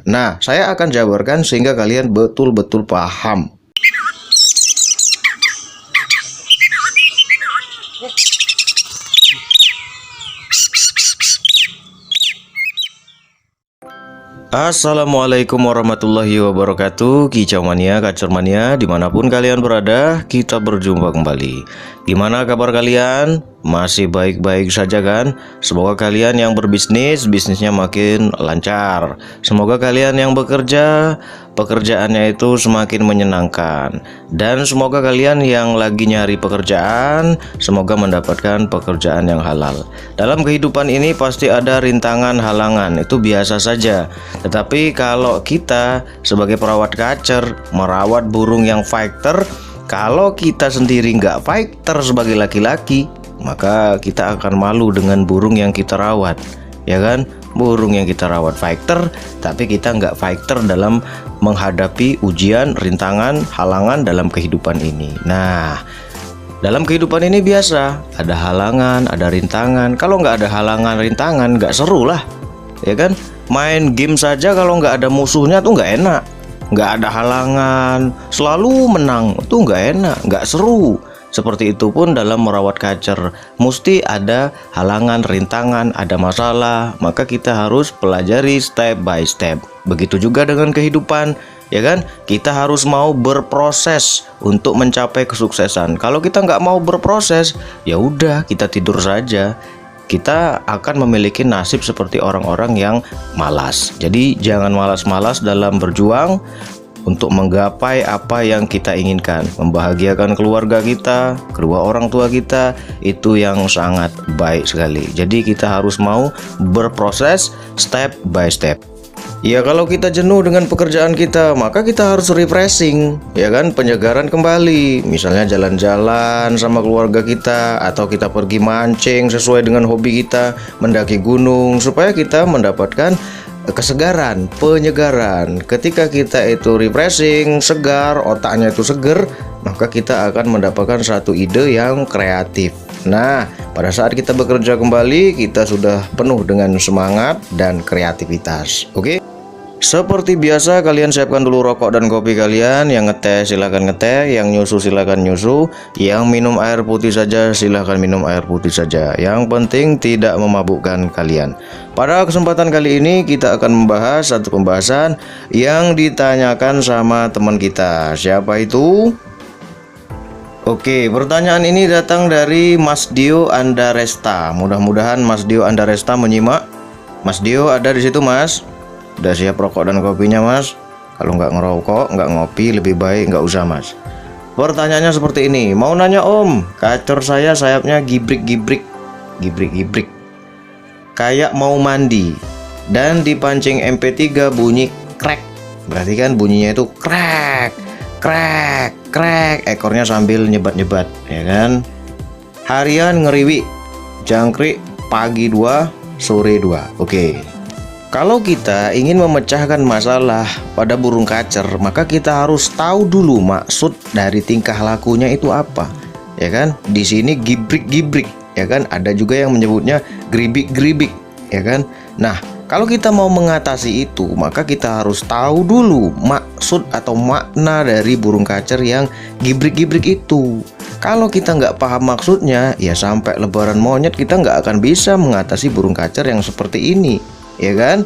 Nah, saya akan jabarkan sehingga kalian betul-betul paham. Assalamualaikum warahmatullahi wabarakatuh. Kicau mania, kacor mania, dimanapun kalian berada, kita berjumpa kembali. Gimana kabar kalian? Masih baik-baik saja kan? Semoga kalian yang berbisnis, bisnisnya makin lancar. Semoga kalian yang bekerja, pekerjaannya itu semakin menyenangkan. Dan semoga kalian yang lagi nyari pekerjaan, semoga mendapatkan pekerjaan yang halal. Dalam kehidupan ini pasti ada rintangan, halangan, itu biasa saja. Tetapi kalau kita sebagai perawat kacer, merawat burung yang fighter, kalau kita sendiri nggak fighter sebagai laki-laki, maka kita akan malu dengan burung yang kita rawat, ya kan? Burung yang kita rawat fighter, tapi kita nggak fighter dalam menghadapi ujian, rintangan, halangan dalam kehidupan ini. Nah, dalam kehidupan ini biasa ada halangan, ada rintangan. Kalau nggak ada halangan, rintangan, nggak seru lah, ya kan? Main game saja kalau nggak ada musuhnya tuh nggak enak. Nggak ada halangan, selalu menang, tuh nggak enak, nggak seru. Seperti itu pun dalam merawat kacer, mesti ada halangan, rintangan, ada masalah, maka kita harus pelajari step by step. Begitu juga dengan kehidupan, ya kan? Kita harus mau berproses untuk mencapai kesuksesan. Kalau kita nggak mau berproses, ya udah kita tidur saja. Kita akan memiliki nasib seperti orang-orang yang malas. Jadi jangan malas-malas dalam berjuang untuk menggapai apa yang kita inginkan. Membahagiakan keluarga kita, kedua orang tua kita, itu yang sangat baik sekali. Jadi kita harus mau berproses step by step. Ya kalau kita jenuh dengan pekerjaan kita, maka kita harus refreshing, ya kan, penyegaran kembali. Misalnya jalan-jalan sama keluarga kita, atau kita pergi mancing sesuai dengan hobi kita, mendaki gunung, supaya kita mendapatkan kesegaran, penyegaran. Ketika kita itu refreshing, segar, otaknya itu seger, maka kita akan mendapatkan satu ide yang kreatif. Nah, pada saat kita bekerja kembali, kita sudah penuh dengan semangat dan kreativitas. Oke? Seperti biasa, kalian siapkan dulu rokok dan kopi kalian. Yang ngeteh silahkan ngeteh, yang nyusu silahkan nyusu, yang minum air putih saja silahkan minum air putih saja. Yang penting tidak memabukkan kalian. Pada kesempatan kali ini kita akan membahas satu pembahasan yang ditanyakan sama teman kita. Siapa itu? Oke, pertanyaan ini datang dari Mas Dio Andaresta. Mudah-mudahan Mas Dio Andaresta menyimak. Mas Dio ada di situ, Mas? Udah siap rokok dan kopinya, Mas? Kalau nggak ngerokok, nggak ngopi, lebih baik nggak usah, Mas. Pertanyaannya seperti ini. Mau nanya Om, kacor saya sayapnya gibrik-gibrik. Gibrik-gibrik. Kayak mau mandi. Dan dipancing MP3 bunyi krek. Berarti kan bunyinya itu krek, krek, krek. Ekornya sambil nyebat-nyebat, ya kan? Harian ngeriwi. Jangkrik pagi 2, sore 2. Oke. Kalau kita ingin memecahkan masalah pada burung kacer, maka kita harus tahu dulu maksud dari tingkah lakunya itu apa, ya kan? Di sini gibrik-gibrik, ya kan? Ada juga yang menyebutnya geribik-geribik, ya kan? Nah, kalau kita mau mengatasi itu, maka kita harus tahu dulu maksud atau makna dari burung kacer yang gibrik-gibrik itu. Kalau kita nggak paham maksudnya, ya sampai lebaran monyet kita nggak akan bisa mengatasi burung kacer yang seperti ini. Ya kan?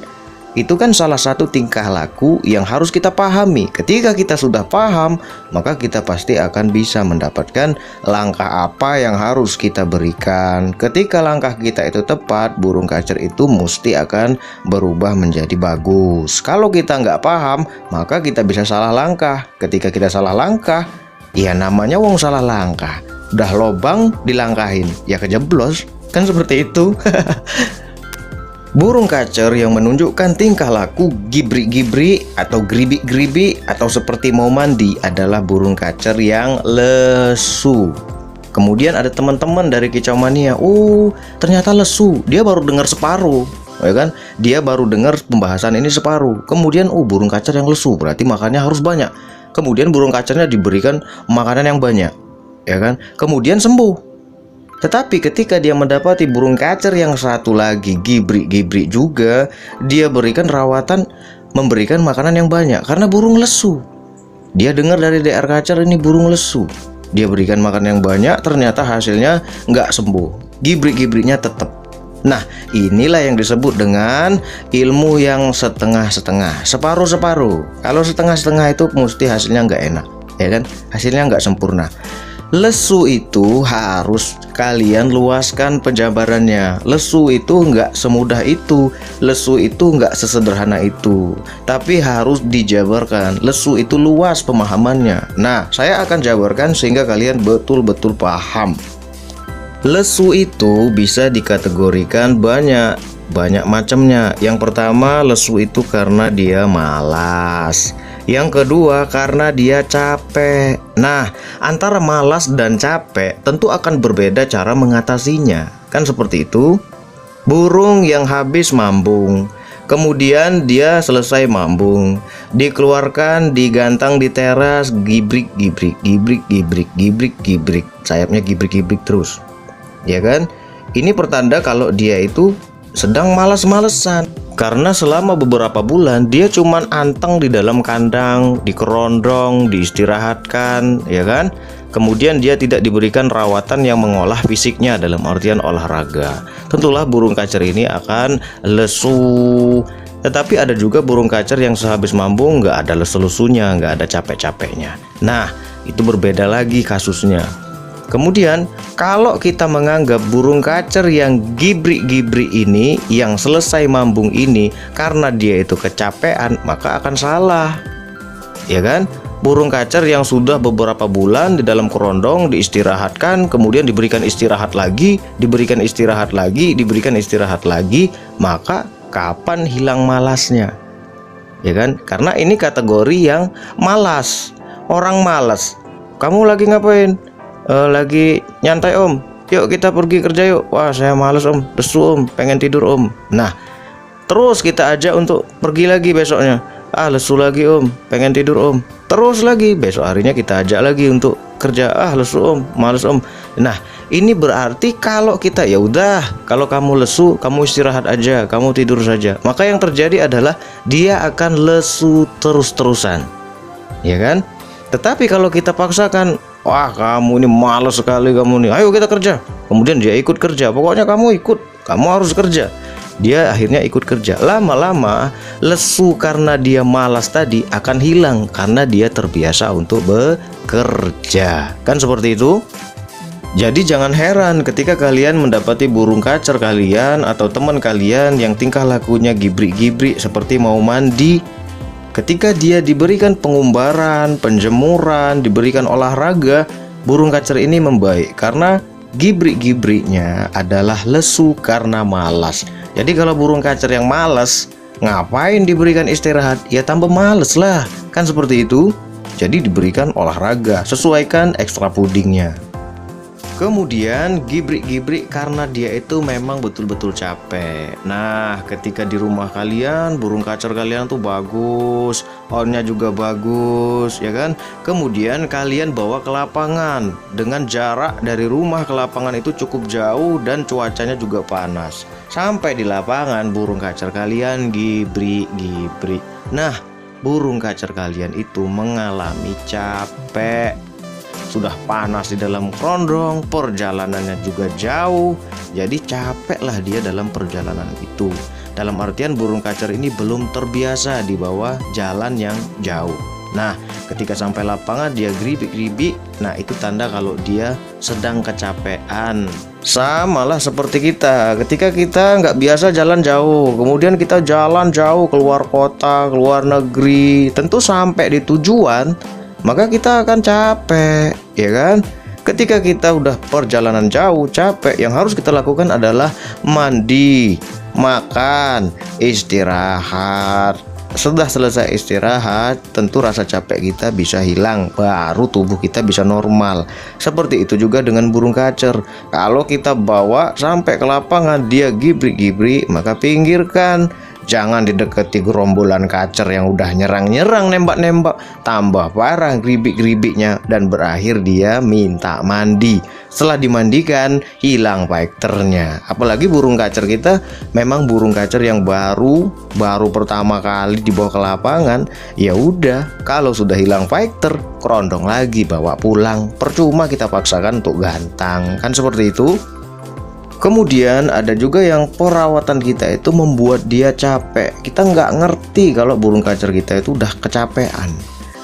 Itu kan salah satu tingkah laku yang harus kita pahami. Ketika kita sudah paham, maka kita pasti akan bisa mendapatkan langkah apa yang harus kita berikan. Ketika langkah kita itu tepat, burung kacer itu mesti akan berubah menjadi bagus. Kalau kita nggak paham, maka kita bisa salah langkah. Ketika kita salah langkah, ya namanya wong salah langkah. Udah lobang dilangkahin, ya kejeblos. Kan seperti itu. Burung kacer yang menunjukkan tingkah laku gibrik-gibrik atau geribik-geribik atau seperti mau mandi adalah burung kacer yang lesu. Kemudian ada teman-teman dari Kicau Mania, ternyata lesu, dia baru dengar separuh, ya kan? Dia baru dengar pembahasan ini separuh. Kemudian burung kacer yang lesu, berarti makannya harus banyak. Kemudian burung kacernya diberikan makanan yang banyak, ya kan? Kemudian sembuh. Tetapi ketika dia mendapati burung kacer yang satu lagi gibrik-gibrik juga, dia berikan rawatan memberikan makanan yang banyak karena burung lesu. Dia dengar dari DR Kacer ini burung lesu. Dia berikan makan yang banyak, ternyata hasilnya nggak sembuh. Gibrik-gibriknya tetap. Nah, inilah yang disebut dengan ilmu yang setengah-setengah, separuh-separuh. Kalau setengah-setengah itu mesti hasilnya nggak enak, ya kan? Hasilnya nggak sempurna. Lesu itu harus kalian luaskan penjabarannya. Lesu itu nggak semudah itu. Lesu itu nggak sesederhana itu. Tapi harus dijabarkan. Lesu itu luas pemahamannya. Nah, saya akan jabarkan sehingga kalian betul-betul paham. Lesu itu bisa dikategorikan banyak macamnya. Yang pertama, lesu itu karena dia malas. Yang kedua, karena dia capek. Nah, antara malas dan capek tentu akan berbeda cara mengatasinya. Kan seperti itu. Burung yang habis mambung, kemudian dia selesai mambung, dikeluarkan, digantang di teras, gibrik-gibrik, gibrik-gibrik, gibrik-gibrik. Sayapnya gibrik-gibrik terus. Ya kan? Ini pertanda kalau dia itu sedang malas-malesan. Karena selama beberapa bulan dia cuman anteng di dalam kandang, dikerondong, diistirahatkan, ya kan? Kemudian dia tidak diberikan rawatan yang mengolah fisiknya dalam artian olahraga. Tentulah burung kacer ini akan lesu. Tetapi ada juga burung kacer yang sehabis mambung nggak ada lesu-lesunya, nggak ada capek-capeknya. Nah, itu berbeda lagi kasusnya. Kemudian kalau kita menganggap burung kacer yang gibrik-gibrik ini, yang selesai mambung ini karena dia itu kecapean, maka akan salah. Ya kan? Burung kacer yang sudah beberapa bulan di dalam kerondong diistirahatkan, kemudian diberikan istirahat lagi, diberikan istirahat lagi, diberikan istirahat lagi, maka kapan hilang malasnya? Ya kan? Karena ini kategori yang malas. Orang malas. Kamu lagi ngapain? Lagi nyantai om, yuk kita pergi kerja yuk. Wah saya males om, lesu om, pengen tidur om. Nah terus kita ajak untuk pergi lagi besoknya. Ah lesu lagi om, pengen tidur om. Terus lagi besok harinya kita ajak lagi untuk kerja. Ah lesu om, males om. Nah ini berarti kalau kita ya udah, kalau kamu lesu kamu istirahat aja, kamu tidur saja. Maka yang terjadi adalah dia akan lesu terus-terusan, ya kan? Tetapi kalau kita paksakan, wah kamu ini malas sekali kamu nih, ayo kita kerja. Kemudian dia ikut kerja, pokoknya kamu ikut, kamu harus kerja. Dia akhirnya ikut kerja. Lama-lama lesu karena dia malas tadi akan hilang karena dia terbiasa untuk bekerja. Kan seperti itu? Jadi jangan heran ketika kalian mendapati burung kacer kalian atau teman kalian yang tingkah lakunya gibrik-gibrik seperti mau mandi. Ketika dia diberikan pengumbaran, penjemuran, diberikan olahraga, burung kacer ini membaik karena gibrik-gibriknya adalah lesu karena malas. Jadi kalau burung kacer yang malas, ngapain diberikan istirahat? Ya tambah males lah, kan seperti itu. Jadi diberikan olahraga, sesuaikan ekstra pudingnya. Kemudian gibrik-gibrik karena dia itu memang betul-betul capek. Nah ketika di rumah kalian burung kacer kalian tuh bagus, onnya juga bagus, ya kan? Kemudian kalian bawa ke lapangan dengan jarak dari rumah ke lapangan itu cukup jauh dan cuacanya juga panas. Sampai di lapangan burung kacer kalian gibrik-gibrik. Nah burung kacer kalian itu mengalami capek. Sudah panas di dalam kerondong, perjalanannya juga jauh, jadi capeklah dia dalam perjalanan itu. Dalam artian burung kacer ini belum terbiasa di bawah jalan yang jauh. Nah ketika sampai lapangan dia geribik-geribik, nah itu tanda kalau dia sedang kecapean. Samalah seperti kita, ketika kita nggak biasa jalan jauh, kemudian kita jalan jauh keluar kota, keluar negeri, tentu sampai di tujuan maka kita akan capek, ya kan? Ketika kita udah perjalanan jauh, capek, yang harus kita lakukan adalah mandi, makan, istirahat. Setelah selesai istirahat, tentu rasa capek kita bisa hilang, baru tubuh kita bisa normal. Seperti itu juga dengan burung kacer. Kalau kita bawa sampai ke lapangan, dia gibrik-gibrik, maka pinggirkan. Jangan didekati gerombolan kacer yang udah nyerang-nyerang, nembak-nembak. Tambah parah geribik-geribiknya dan berakhir dia minta mandi. Setelah dimandikan, hilang fighternya. Apalagi burung kacer kita memang burung kacer yang baru pertama kali dibawa ke lapangan. Ya udah, kalau sudah hilang fighter, kerondong lagi bawa pulang. Percuma kita paksakan untuk gantang, kan seperti itu. Kemudian ada juga yang perawatan kita itu membuat dia capek. Kita nggak ngerti kalau burung kacer kita itu udah kecapean.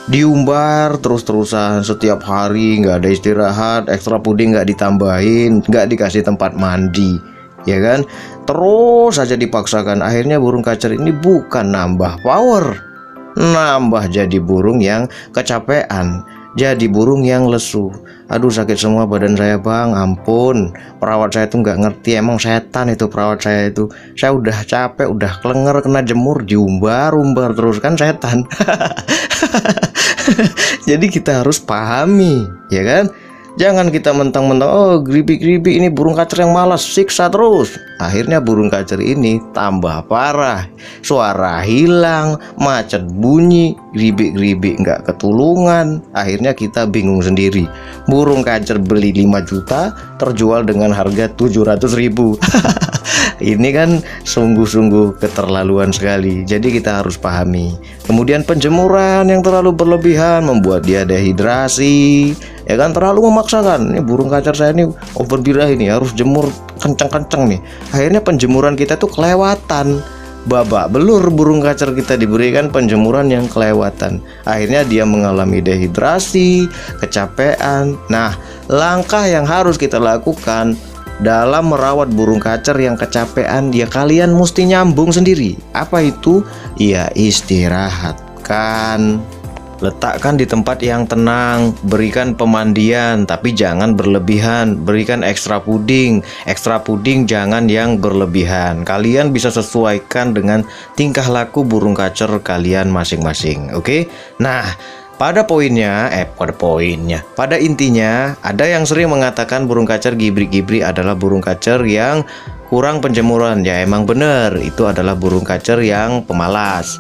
Diumbar terus-terusan setiap hari, nggak ada istirahat, ekstra puding nggak ditambahin, nggak dikasih tempat mandi, ya kan? Terus saja dipaksakan. Akhirnya burung kacer ini bukan nambah power, nambah jadi burung yang kecapean. Jadi burung yang lesu. Aduh, sakit semua badan saya bang, ampun. Perawat saya tuh nggak ngerti, emang setan itu perawat saya itu. Saya udah capek, udah kelenger kena jemur, diumbar-umbar terus, kan setan. Jadi kita harus pahami, ya kan? Jangan kita mentang-mentang, oh geribik-geribik ini burung kacer yang malas, siksa terus. Akhirnya burung kacer ini tambah parah. Suara hilang, macet bunyi, geribik-geribik nggak ketulungan. Akhirnya kita bingung sendiri. Burung kacer beli 5 juta, terjual dengan harga 700.000. Ini kan sungguh-sungguh keterlaluan sekali. Jadi kita harus pahami. Kemudian penjemuran yang terlalu berlebihan membuat dia dehidrasi. Ya kan, terlalu memaksakan. Ini burung kacer saya ini overbirah, ini harus jemur kenceng-kenceng nih. Akhirnya penjemuran kita tuh kelewatan. Babak belur burung kacer kita diberikan penjemuran yang kelewatan. Akhirnya dia mengalami dehidrasi, kecapean. Nah, langkah yang harus kita lakukan dalam merawat burung kacer yang kecapean, ya kalian mesti nyambung sendiri. Apa itu? Ya istirahatkan. Letakkan di tempat yang tenang, berikan pemandian, tapi jangan berlebihan. Berikan ekstra puding jangan yang berlebihan. Kalian bisa sesuaikan dengan tingkah laku burung kacer kalian masing-masing. Oke? Nah, pada intinya, ada yang sering mengatakan burung kacer gibri-gibri adalah burung kacer yang kurang penjemuran. Ya emang bener, itu adalah burung kacer yang pemalas.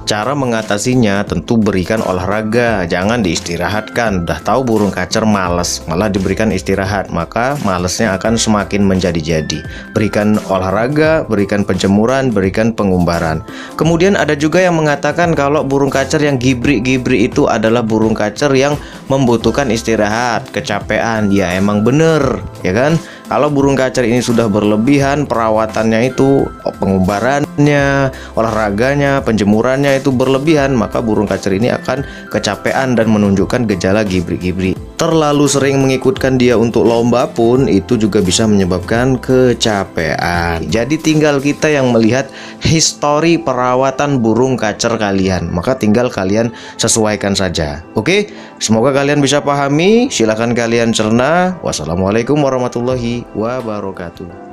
Cara mengatasinya tentu berikan olahraga, jangan diistirahatkan. Udah tahu burung kacer malas, malah diberikan istirahat, maka malesnya akan semakin menjadi-jadi. Berikan olahraga, berikan penjemuran, berikan pengumbaran. Kemudian ada juga yang mengatakan kalau burung kacer yang gibri-gibri itu adalah burung kacer yang membutuhkan istirahat, kecapean. Ya emang bener, ya kan? Kalau burung kacer ini sudah berlebihan, perawatannya itu, pengumbarannya, olahraganya, penjemurannya itu berlebihan, maka burung kacer ini akan kecapean dan menunjukkan gejala gibri-gibri. Terlalu sering mengikutkan dia untuk lomba pun itu juga bisa menyebabkan kecapean. Jadi tinggal kita yang melihat histori perawatan burung kacer kalian, maka tinggal kalian sesuaikan saja. Oke, semoga kalian bisa pahami. Silahkan kalian cerna. Wassalamualaikum warahmatullahi wabarakatuh.